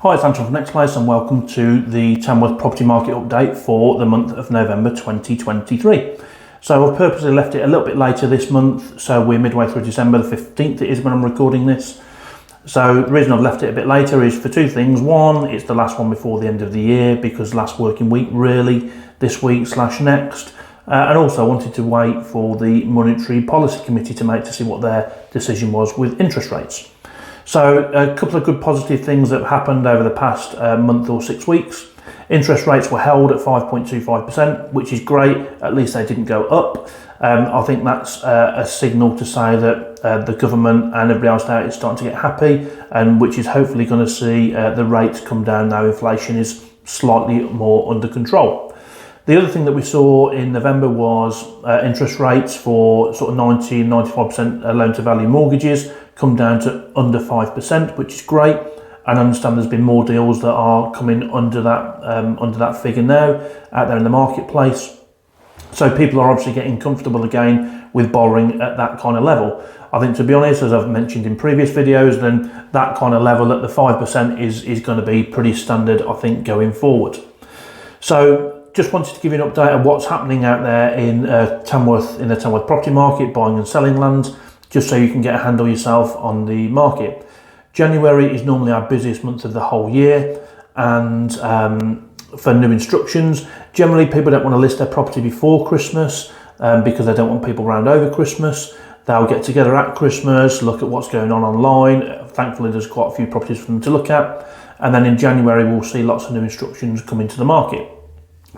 Hi, it's Anton from Next Place and welcome to the Tamworth property market update for the month of November 2023. So I've purposely left it a little bit later this month, so we're midway through December, the 15th it is when I'm recording this. So the reason I've left it a bit later is for two things. One, it's the last one before the end of the year because last working week really, this week / next. And also I wanted to wait for the Monetary Policy Committee to see what their decision was with interest rates. So a couple of good positive things that have happened over the past month or 6 weeks. Interest rates were held at 5.25%, which is great. At least they didn't go up. I think that's a signal to say that the government and everybody else now is starting to get happy, and which is hopefully going to see the rates come down now inflation is slightly more under control. The other thing that we saw in November was interest rates for sort of 90-95% loan to value mortgages come down to under 5%, which is great. And I understand there's been more deals that are coming under that figure now out there in the marketplace. So people are obviously getting comfortable again with borrowing at that kind of level. I think, to be honest, as I've mentioned in previous videos, then that kind of level at the 5% is going to be pretty standard, I think, going forward. So just wanted to give you an update of what's happening out there in Tamworth, in the Tamworth property market, buying and selling land, just so you can get a handle yourself on the market. January is normally our busiest month of the whole year, and for new instructions, generally people don't want to list their property before Christmas because they don't want people around over Christmas. They'll get together at Christmas, look at what's going on online. Thankfully, there's quite a few properties for them to look at. And then in January, we'll see lots of new instructions come into the market.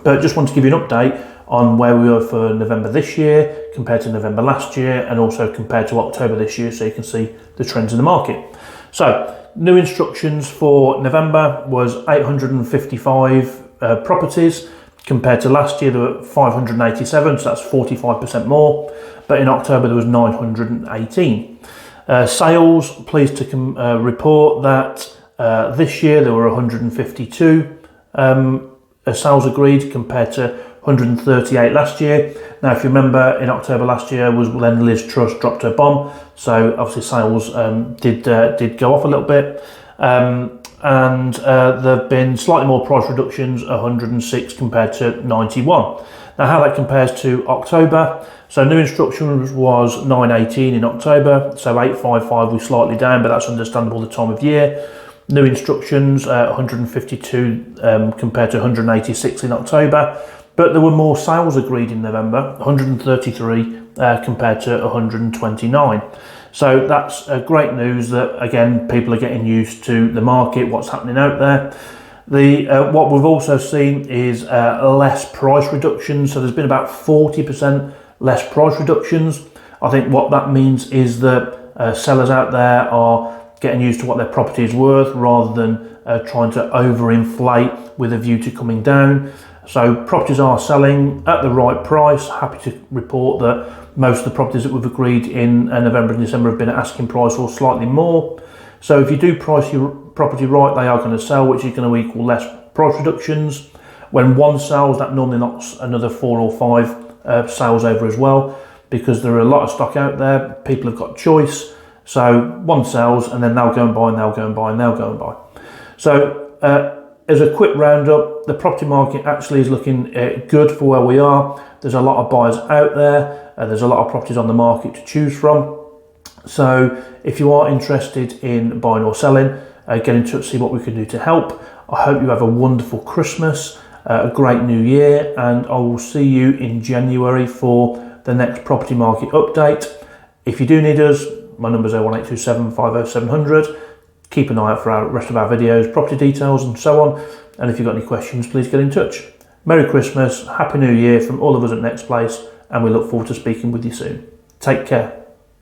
But just want to give you an update on where we were for November this year compared to November last year, and also compared to October this year, so you can see the trends in the market. So new instructions for November was 855 properties. Compared to last year, there were 587, so that's 45% more. But in October, there was 918. Sales, pleased to report that this year there were 152 sales agreed compared to 138 last year. Now, if you remember, in October last year was when Liz Truss dropped her bomb, so obviously sales did go off a little bit, and there have been slightly more price reductions, 106 compared to 91. Now, how that compares to October, so new instructions was 918 in October, so 855 was slightly down, but that's understandable the time of year. New instructions, 152 compared to 186 in October. But there were more sales agreed in November, 133 compared to 129. So that's great news that, again, people are getting used to the market, what's happening out there. What we've also seen is less price reductions. So there's been about 40% less price reductions. I think what that means is that sellers out there are getting used to what their property is worth rather than trying to overinflate with a view to coming down. So properties are selling at the right price. Happy to report that most of the properties that we've agreed in November and December have been at asking price or slightly more. So if you do price your property right, they are going to sell, which is going to equal less price reductions. When one sells, that normally knocks another 4 or 5 sales over as well, because there are a lot of stock out there. People have got choice. So one sells and then they'll go and buy and they'll go and buy and they'll go and buy. So as a quick roundup, the property market actually is looking good for where we are. There's a lot of buyers out there. There's a lot of properties on the market to choose from. So if you are interested in buying or selling, get in touch, see what we can do to help. I hope you have a wonderful Christmas, a great new year, and I will see you in January for the next property market update. If you do need us, my number is 01827 50 700. Keep an eye out for our rest of our videos, property details and so on. And if you've got any questions, please get in touch. Merry Christmas, Happy New Year from all of us at Next Place, and we look forward to speaking with you soon. Take care.